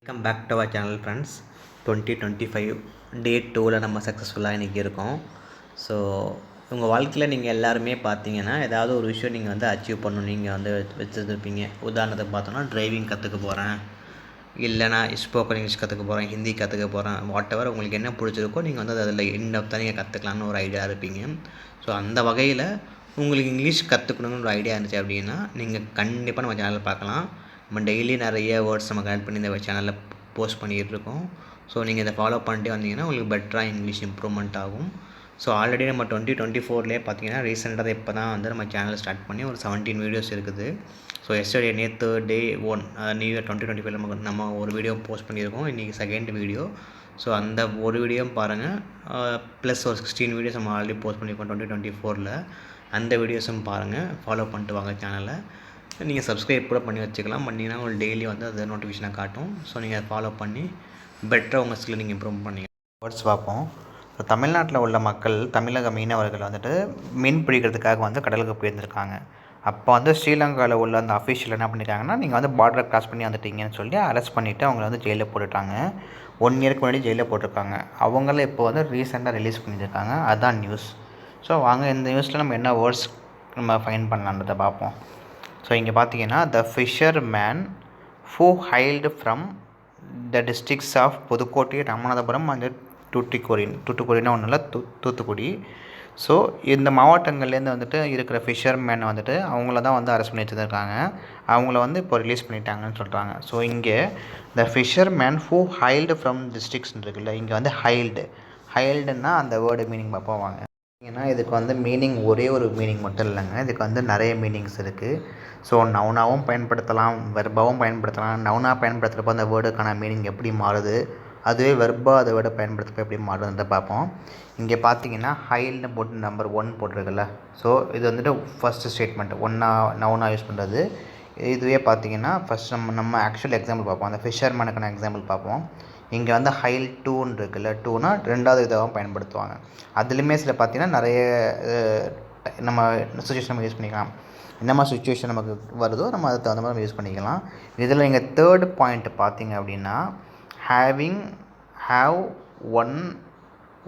Welcome back to our channel friends. 2025 day 2ல் நம்ம சக்ஸஸ்ஃபுல்லாக இன்றைக்கி இருக்கோம். ஸோ உங்கள் வாழ்க்கையில் நீங்கள் எல்லாருமே பார்த்தீங்கன்னா ஏதாவது ஒரு விஷயம் நீங்கள் வந்து அச்சீவ் பண்ணணும் நீங்கள் வந்து வச்சுருப்பீங்க. உதாரணத்துக்கு பார்த்தோன்னா டிரைவிங் கற்றுக்க போகிறேன், இல்லைனா ஸ்போக்கன் இங்கிலீஷ் கற்றுக்க போகிறேன், ஹிந்தி கற்றுக்க போகிறேன், வாட் எவர் உங்களுக்கு என்ன பிடிச்சிருக்கோ நீங்கள் வந்து அதில் இன்டெப்த்தாக நீங்கள் கற்றுக்கலான்னு ஒரு ஐடியா இருப்பீங்க. ஸோ அந்த வகையில் உங்களுக்கு இங்கிலீஷ் கற்றுக்கணுன்னு ஒரு ஐடியா இருந்துச்சு அப்படின்னா நீங்கள் கண்டிப்பாக நம்ம சேனலில் பார்க்கலாம். நம்ம டெய்லி நிறைய வேர்ட்ஸ் நம்ம கனெக்ட் பண்ணி இந்த சேனலில் போஸ்ட் பண்ணிகிட்டு இருக்கோம். ஸோ நீங்கள் இதை ஃபாலோ பண்ணிட்டே வந்தீங்கன்னா உங்களுக்கு பெட்டராக இங்கிலீஷ் இம்ப்ரூவ்மெண்ட் ஆகும். ஸோ ஆல்ரெடி நம்ம 2024 பார்த்தீங்கன்னா ரீசெண்டாக இப்போ தான் வந்து நம்ம சேனல் ஸ்டார்ட் பண்ணி ஒரு 17 வீடியோஸ் இருக்குது. ஸோ எஸ்டர்டே நேற்று டே 1 நியூ இயர் 2025 நம்ம ஒரு வீடியோ போஸ்ட் பண்ணியிருக்கோம். இன்றைக்கி செகண்ட் வீடியோ. ஸோ அந்த ஒரு வீடியோ பாருங்கள். ப்ளஸ் ஒரு 16 வீடியோஸ் நம்ம ஆல்ரெடி போஸ்ட் பண்ணியிருக்கோம் 2024. அந்த வீடியோஸும் பாருங்கள், ஃபாலோ பண்ணிட்டு வாங்க சேனலை. நீங்கள் சப்ஸ்கிரைப் கூட பண்ணி வச்சுக்கலாம். பண்ணிங்கன்னா உங்களுக்கு டெய்லி வந்து அது நோட்டிஃபிகேஷனாக காட்டும். ஸோ நீங்கள் அதை ஃபாலோ பண்ணி பெட்டராக உங்கள் ஸ்கில்லை நீங்கள் இம்ப்ரூவ் பண்ணிங்க. வேர்ட்ஸ் பார்ப்போம். இப்போ தமிழ்நாட்டில் உள்ள மக்கள், தமிழக மீனவர்கள் வந்துட்டு மீன் பிடிக்கிறதுக்காக வந்து கடலுக்கு போயிருந்துருக்காங்க. அப்போ வந்து ஸ்ரீலங்காவில் உள்ள அந்த அஃபீஷியல் என்ன பண்ணிட்டாங்கன்னா, நீங்கள் வந்து பார்டரை கிராஸ் பண்ணி வந்துட்டீங்கன்னு சொல்லி அரெஸ்ட் பண்ணிவிட்டு அவங்கள வந்து ஜெயிலில் போட்டுட்டாங்க. 1 இயருக்கு முன்னாடி ஜெயிலில் போட்டிருக்காங்க. அவங்கள இப்போ வந்து ரீசெண்டாக ரிலீஸ் பண்ணியிருக்காங்க. அதுதான் நியூஸ். ஸோ வாங்க இந்த நியூஸில் நம்ம என்ன வேர்ட்ஸ் நம்ம ஃபைண்ட் பண்ணலான்றதை பார்ப்போம். ஸோ இங்கே பார்த்தீங்கன்னா the fisherman who hailed from the districts of Pudukkottai, Ramanathapuram and தூத்துக்குடினா ஒன்றும் இல்லை, தூத்துக்குடி. ஸோ இந்த மாவட்டங்கள்லேருந்து வந்துட்டு இருக்கிற ஃபிஷர்மேன் வந்துட்டு அவங்கள தான் வந்து அரெஸ்ட் பண்ணி வச்சுருக்காங்க. அவங்கள வந்து இப்போ ரிலீஸ் பண்ணிட்டாங்கன்னு சொல்கிறாங்க. ஸோ இங்கே த ஃபிஷர்மேன் ஹூ ஹைல்டு ஃப்ரம் டிஸ்ட்ரிக்ஸ்ன்னு இருக்குல்ல, இங்கே வந்து ஹைல்டுன்னா அந்த வேர்டு மீனிங் பார்ப்போம் வாங்க. ஏன்னா இதுக்கு வந்து மீனிங் ஒரே ஒரு மீனிங் மட்டும் இல்லைங்க, இதுக்கு வந்து நிறைய மீனிங்ஸ் இருக்குது. ஸோ நவுனாகவும் பயன்படுத்தலாம், வெர்பாவும் பயன்படுத்தலாம். நவுனாக பயன்படுத்துகிறப்போ அந்த வேர்டுக்கான மீனிங் எப்படி மாறுது, அதுவே வெர்பாக அதை வேர்டை பயன்படுத்துகிறப்ப எப்படி மாறுதுன்றதை பார்ப்போம். இங்கே பார்த்தீங்கன்னா ஹைல்னு போட்டு நம்பர் 1 போட்டிருக்குல்ல, ஸோ இது வந்துட்டு ஃபஸ்ட்டு ஸ்டேட்மெண்ட் நவுனாக யூஸ் பண்ணுறது. இதுவே பார்த்தீங்கன்னா ஃபஸ்ட் நம்ம ஆக்சுவல் எக்ஸாம்பிள் பார்ப்போம். அந்த ஃபிஷர்மேனுக்கான எக்ஸாம்பிள் பார்ப்போம். இங்கே வந்து ஹைல் 2ன்னு இருக்குல்ல, 2னா 2வது இதாகவும் பயன்படுத்துவாங்க. அதுலேயுமே சில பார்த்தீங்கன்னா நிறைய நம்ம சுச்சுவேஷன் நம்ம யூஸ் பண்ணிக்கலாம். என்ன மாதிரி சுச்சுவேஷன் நமக்கு வருதோ நம்ம அதுக்கு தகுந்த மாதிரி யூஸ் பண்ணிக்கலாம். இதில் நீங்கள் தேர்ட் பாயிண்ட் பார்த்தீங்க அப்படின்னா have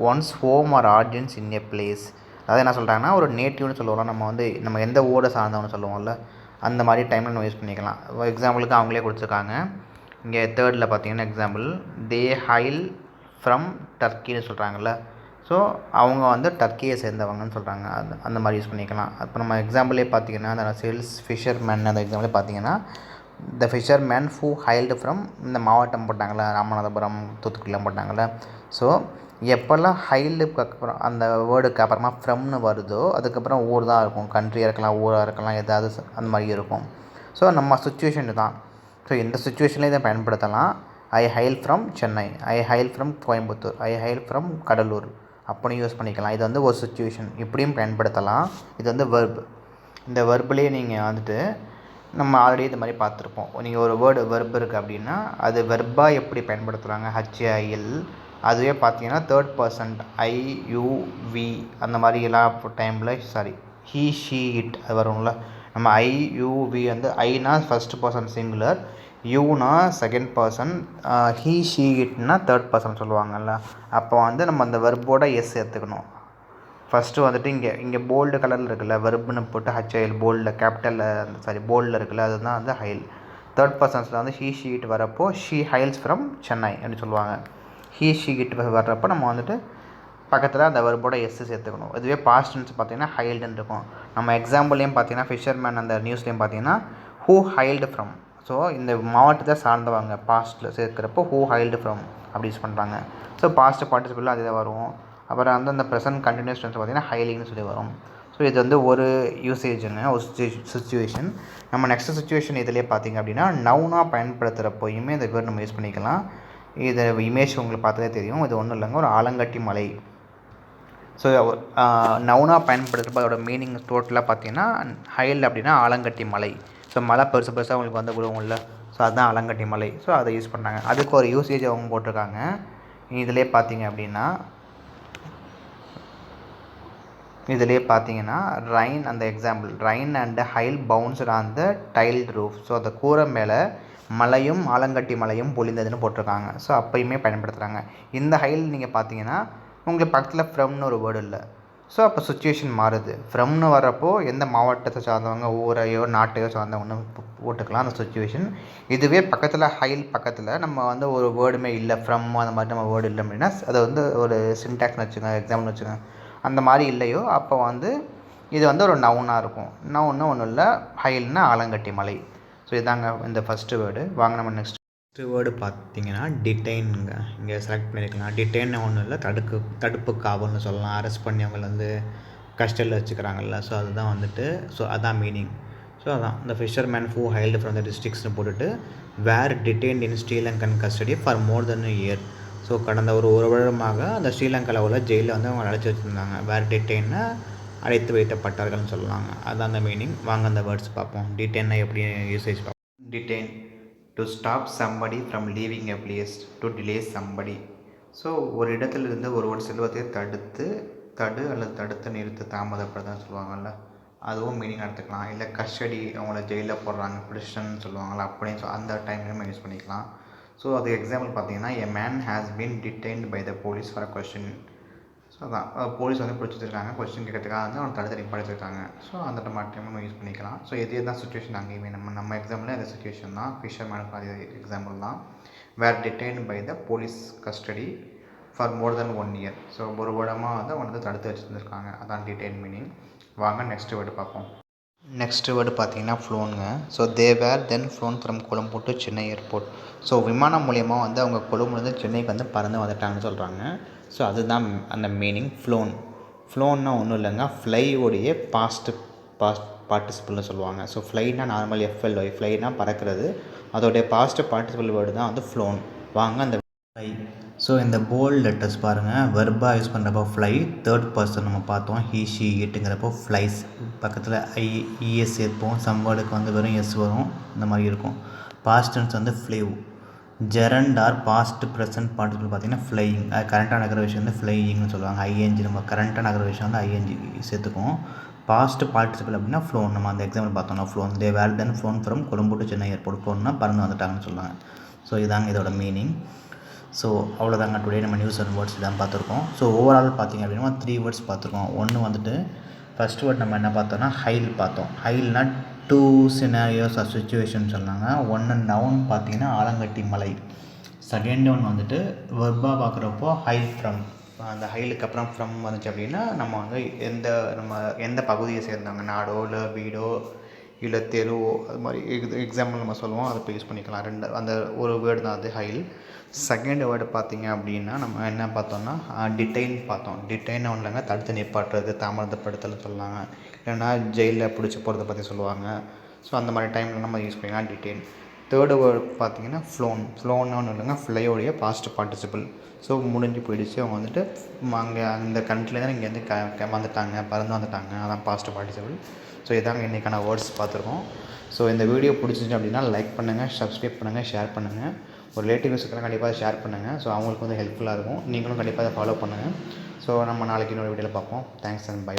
once home or R genes in a place. அதாவது என்ன சொல்கிறாங்கன்னா ஒரு நேட்டிவ்னு சொல்லுவோம்ல, நம்ம எந்த ஊரை சார்ந்தவன்னு சொல்லுவோம்ல, அந்த மாதிரி டைமில் நம்ம யூஸ் பண்ணிக்கலாம். எக்ஸாம்பிளுக்கு அவங்களே கொடுத்துருக்காங்க. இங்கே தேர்டில் பார்த்தீங்கன்னா எக்ஸாம்பிள் தே ஹைல் ஃப்ரம் டர்க்கின்னு சொல்கிறாங்கல்ல, ஸோ அவங்க வந்து டர்க்கியை சேர்ந்தவங்கன்னு சொல்கிறாங்க. அந்த மாதிரி யூஸ் பண்ணிக்கலாம். இப்போ நம்ம எக்ஸாம்பிளே பார்த்தீங்கன்னா அந்த ஃபிஷர்மேன் அந்த எக்ஸாம்பிளே பார்த்தீங்கன்னா த ஃபிஷர்மேன் ஹூ ஹைல்டு ஃப்ரம் இந்த மாவட்டம் போட்டாங்கள்ல, ராமநாதபுரம் தூத்துக்குடிலாம் போட்டாங்கள்ல. ஸோ எப்போல்லாம் ஹைல்டுக்கு அப்புறம் அந்த வேர்டுக்கு அப்புறமா ஃப்ரம்னு வருதோ அதுக்கப்புறம் ஊர் தான் இருக்கும். கண்ட்ரியாக இருக்கலாம், ஊராக இருக்கலாம், ஏதாவது அந்த மாதிரி இருக்கும். ஸோ நம்ம சுச்சுவேஷன் தான். ஸோ எந்த சுச்சுவேஷன்லையும் இதை பயன்படுத்தலாம். I hail from Chennai, I hail from Coimbatore, I hail from Cuddalore அப்படின்னு யூஸ் பண்ணிக்கலாம். இது வந்து ஒரு சுச்சுவேஷன், இப்படியும் பயன்படுத்தலாம். இது வந்து வெர்ப். இந்த வெர்ப்லேயே நீங்கள் வந்துட்டு நம்ம ஆல்ரெடி இது மாதிரி பார்த்துருப்போம். நீங்கள் ஒரு வெர்ப் இருக்குது அப்படின்னா அது வெர்பாக எப்படி பயன்படுத்துகிறாங்க, HAIL. அதுவே பார்த்தீங்கன்னா தேர்ட் பர்சன் IUV அந்த மாதிரிலாம் டைமில் ஹீ ஷீ இட் அது வரும்ல. நம்ம IUV வந்து ஐனா ஃபஸ்ட் பர்சன் சிங்குலர், யூனா செகண்ட் பர்சன், ஹீ ஷீ இட்னா தேர்ட் பர்சன் சொல்லுவாங்கள்ல. அப்போ வந்து நம்ம அந்த வெர்போட எஸ் எடுத்துக்கணும். ஃபஸ்ட்டு வந்துட்டு இங்கே போல்டு கலரில் இருக்குல்ல, வெர்புன்னு போட்டு HAIL போல்டில் கேபிட்டலில் போல்டில் இருக்குல்ல, அதுதான் வந்து ஹைல். தேர்ட் பர்சன்ஸில் வந்து ஹீ ஷீ இட் வரப்போ ஷீ ஹைல்ஸ் ஃப்ரம் சென்னை அப்படின்னு சொல்லுவாங்க. ஹீ ஷீ இட் வர்றப்போ நம்ம வந்துட்டு பக்கத்தில் அந்த வெர்போட எஸ் சேர்த்துக்கணும். இதுவே பாஸ்ட் டென்ஸ் பார்த்தீங்கன்னா ஹைல்டுன்னு இருக்கும். நம்ம எக்ஸாம்பிள்லேயும் பார்த்தீங்கன்னா ஃபிஷர்மேன் அந்த நியூஸ்லேயும் பார்த்தீங்கன்னா ஹூ ஹைல்டு ஃப்ரம். ஸோ இந்த மாவட்டத்தை சார்ந்தவங்க பாஸ்ட்டில் சேர்க்குறப்போ ஹூ ஹைல்டு ஃப்ரம் அப்படி யூஸ் பண்ணுறாங்க. ஸோ பாஸ்ட் பார்ட்டிசிபிள் அதே தான் வரும். அப்புறம் வந்து அந்த ப்ரெசன்ட் கண்டினியூஸ் டென்ஸ் பார்த்திங்கன்னா ஹைலிங்னு சொல்லி வரும். ஸோ இது வந்து ஒரு யூசேஜுங்க, ஒரு சுச்சுவேஷன். நம்ம நெக்ஸ்ட் சுச்சுவேஷன் இதிலே பார்த்திங்க அப்படின்னா நவுனாக பயன்படுத்துகிறப்போயுமே இந்த வேர்ட் நம்ம யூஸ் பண்ணிக்கலாம். இது இமேஜ் உங்களுக்கு பார்த்ததே தெரியும். இது ஒன்றும் இல்லைங்க, ஒரு ஆலங்கட்டி மலை. ஸோ நவுனாக பயன்படுத்துகிறப்ப அதோட மீனிங் டோட்டலாக பார்த்தீங்கன்னா ஹைல் அப்படின்னா ஆலங்கட்டி மலை. ஸோ மலை பெருசாக உங்களுக்கு வந்து விழுவும்ல, ஸோ அதுதான் ஆலங்கட்டி மலை. ஸோ அதை யூஸ் பண்ணாங்க. அதுக்கு ஒரு யூசேஜ் அவங்க போட்டிருக்காங்க. இதிலே பார்த்தீங்க அப்படின்னா ரைன் அந்த example rain and hail bounced on the tiled roof. So அந்த கூரை மேலே மலையும் ஆலங்கட்டி மலையும் பொழிந்ததுன்னு போட்டிருக்காங்க. ஸோ அப்பயுமே பயன்படுத்துகிறாங்க. இந்த ஹைல் நீங்கள் பார்த்தீங்கன்னா உங்களுக்கு பக்கத்தில் ஃப்ரம்னு ஒரு வேர்டு இல்லை. ஸோ அப்போ சுச்சுவேஷன் மாறுது. ஃப்ரம்னு வரப்போ எந்த மாவட்டத்தை சார்ந்தவங்க, ஊரையோ நாட்டையோ சார்ந்தவங்கன்னு போட்டுக்கலாம் அந்த சுச்சுவேஷன். இதுவே பக்கத்தில் ஹைல் பக்கத்தில் நம்ம வந்து ஒரு வேர்டுமே இல்லை, ஃப்ரம் அந்த மாதிரி நம்ம வேர்டு இல்லை அப்படின்னா அதை வந்து ஒரு சின்டாக்ஸ்னு வச்சுக்கோங்க, எக்ஸாம்பிள் வச்சுக்கோங்க, அந்த மாதிரி இல்லையோ அப்போ வந்து இது வந்து ஒரு நவுனாக இருக்கும். நவுன்னு ஒன்றும் இல்லை, ஹைல்னா ஆலங்கட்டி மலை. ஸோ இதாங்க இந்த ஃபஸ்ட்டு வேர்டு. வாங்க நம்ம நெக்ஸ்ட் வேர்டு பார்த்தீங்கன்னா டிடைனுங்க. இங்கே செலக்ட் பண்ணியிருக்கலாம். டிடைன் ஒன்றும் இல்லை, தடுப்பு காவல்னு சொல்லலாம். அரெஸ்ட் பண்ணி அவங்கள வந்து கஸ்டடியில் வச்சுக்கிறாங்கல்ல, ஸோ அதுதான் வந்துட்டு, ஸோ அதான் மீனிங். ஸோ அதான் இந்த fisherman who hailed from the டிஸ்ட்ரிக்ட்ஸ்னு போட்டுட்டு were detained in Sri Lankan custody for more than year. So கடந்த ஒரு வருடமாக அந்த ஸ்ரீலங்காவில் உள்ள ஜெயிலில் வந்து அவங்க அழைச்சி வச்சுருந்தாங்க. வேர் டிடைன்னா அழைத்து வைக்கப்பட்டார்கள்னு சொல்லலாங்க. அதுதான் அந்த மீனிங். வாங்க அந்த வேர்ட்ஸ் பார்ப்போம். டிடைன்னா எப்படி யூசேஜ் பார்ப்போம். Detain to stop somebody from leaving a place, to delay somebody. So ஒரு இடத்துலேருந்து ஒரு செல்வத்தை தடு அல்லது தடுத்து நிறுத்த தாமதப்படுதுன்னு சொல்லுவாங்கள்ல, அதுவும் மீனிங் எடுத்துக்கலாம். இல்லை கஸ்டடி, அவங்கள ஜெயிலில் போடுறாங்க, பிரிஷன் சொல்லுவாங்கள்ல, அப்படின்னு அந்த டைம்லையும் யூஸ் பண்ணிக்கலாம். ஸோ அது எக்ஸாம்பிள் பார்த்தீங்கன்னா, a man has been detained by the police for question. So அதான் போலீஸ் வந்து பிடிச்சி வச்சுருக்காங்க, கொஸ்டின் கேட்கறதுக்காக வந்து அவங்க தடுத்து நிப்பாடிச்சிருக்காங்க. ஸோ அந்த டைம் நம்ம யூஸ் பண்ணிக்கலாம். ஸோ இதே தான் சுச்சுவேஷன் அங்கேயுமே நம்ம எக்ஸாம்பிளில் இந்த சுச்சுவேஷன் தான், ஃபிஷர்மேனுக்கு அதே எக்ஸாம்பிள் தான். Were detained by the police custody for more than 1 year. So ஒரு வருடமாக வந்து அவங்க வந்து தடுத்து வச்சுருந்துருக்காங்க. அதான் டிடைன் மீனிங். வாங்க நெக்ஸ்ட் வேர்டு பார்ப்போம். நெக்ஸ்ட் வேர்டு பார்த்தீங்கன்னா ஃப்ளோனுங்க. So they were then flown from Colombo to Chennai airport. So விமானம் மூலியமாக வந்து அவங்க கொழும்புலேருந்து சென்னைக்கு வந்து பறந்து வந்துட்டாங்கன்னு சொல்கிறாங்க. ஸோ அதுதான் அந்த மீனிங். ஃப்ளோன்னா ஒன்றும் இல்லைங்க, ஃப்ளையோடைய பாஸ்ட் பார்ட்டிசிபிள்னு சொல்லுவாங்க. ஸோ ஃப்ளைனா நார்மல் FLY, ஃப்ளைனா பறக்கிறது, அதோடைய பாஸ்ட் பார்ட்டிசிபிள் வேர்டு தான் வந்து ஃப்ளோன். வாங்க அந்த ஃப்ளை. ஸோ இந்த போல்ட் லெட்டர்ஸ் பாருங்கள், வெர்பாக யூஸ் பண்ணுறப்போ ஃப்ளை, தேர்ட் பர்சன் நம்ம பார்த்தோம், ஹீ ஷீ இட்டுங்கிறப்போ ஃப்ளைஸ், பக்கத்தில் ES சேர்ப்போம், சம்வேர்டுக்கு வந்து வெறும் S வரும், இந்த மாதிரி இருக்கும். பாஸ்ட் டென்ஸ் வந்து flew. Gerund or past present participle பார்த்தீங்கன்னா ஃப்ளையிங், அது கரண்ட்டாக நடக்கிற விஷயம் வந்து ஃப்ளையிங்னு சொல்லுவாங்க. ING நம்ம கரண்ட்டாக நடக்கிற விஷயம் வந்து ING சேர்த்துக்குவோம். பாஸ்ட் பார்ட்டிசிபிள் அப்படின்னா ஃப்ளோன், நம்ம அந்த எக்ஸாம்பிள் பார்த்தோம்னா flown. They were then flown from Colombo to Chennai airport. ஃப்ளோன்னா பறந்து வந்துட்டாங்கன்னு சொல்லுவாங்க. ஸோ இதாங்க இதோட மீனிங். ஸோ அவ்வளோதாங்க டுடே நம்ம நியூஸ் அண்ட் வேர்ட்ஸ் தான் பார்த்துருக்கோம். ஸோ ஓவரால் பார்த்திங்க அப்படின்னா 3 வேர்ட்ஸ் பார்த்துருக்கோம். ஒன்று வந்துட்டு ஃபஸ்ட் வேர்ட் நம்ம என்ன பார்த்தோம்னா ஹைல் பார்த்தோம். ஹைல்னா 2 சினாரியோஸ் ஆர் சுச்சுவேஷன் சொன்னாங்க. ஒன்று நவுன் பார்த்தீங்கன்னா ஆலங்கட்டி மலை. செகண்ட் ஒன் வந்துட்டு வெர்பாக பார்க்குறப்போ ஹைல் ஃப்ரம், அந்த ஹைலுக்கு அப்புறம் ஃப்ரம் வந்துச்சு அப்படின்னா நம்ம வந்து எந்த பகுதியை சேர்ந்தாங்க, நாடோ இல்லை வீடோ இல்லை தெருவோ, அது மாதிரி எக்ஸாம்பிள் நம்ம சொல்லுவோம், அதை இப்போ யூஸ் பண்ணிக்கலாம். அந்த ஒரு வேர்டு தான் அது ஹைல். செகண்ட் வேர்டு பார்த்திங்க அப்படின்னா நம்ம என்ன பார்த்தோம்னா டிடைன் பார்த்தோம். டிடைன் ஒன்றுலங்க தடுத்து நிப்பாட்டுறது, தாமதப்படுத்தல் சொல்லாங்க, இல்லைன்னா ஜெயிலில் பிடிச்சி போகிறத பற்றி சொல்லுவாங்க. ஸோ அந்த மாதிரி டைமில் நம்ம யூஸ் பண்ணிக்கலாம் டிடைன். தேர்டு வேர்டு பார்த்திங்கன்னா ஃப்ளோன்னு ஒன்று இல்லைங்க, ஃப்ளையோடைய பாஸ்ட் பார்ட்டிசிபிள். ஸோ முடிஞ்சு போயிடுச்சு, அவங்க வந்துட்டு அங்கே அந்த கண்ட்ரிலேருந்து இங்கேருந்து வந்துட்டாங்க, பறந்து வந்துட்டாங்க, அதான் பாஸ்ட் பார்ட்டிசிபிள். ஸோ இதாங்க இன்றைக்கான வேர்ட்ஸ் பார்த்துருக்கோம். ஸோ இந்த வீடியோ பிடிச்சிச்சு அப்படின்னா லைக் பண்ணுங்கள், சப்ஸ்கிரைப் பண்ணுங்கள், ஷேர் பண்ணுங்கள். ஒரு ரிலேட்டிவ்ஸுக்கெல்லாம் கண்டிப்பாக ஷேர் பண்ணுங்கள். ஸோ அவங்களுக்கு வந்து ஹெல்ப்ஃபுல்லாக இருக்கும். நீங்களும் கண்டிப்பாக அதை ஃபாலோ பண்ணுங்கள். ஸோ நம்ம நாளைக்கு இன்னொரு வீடியோவில் பார்ப்போம். Thanks and by.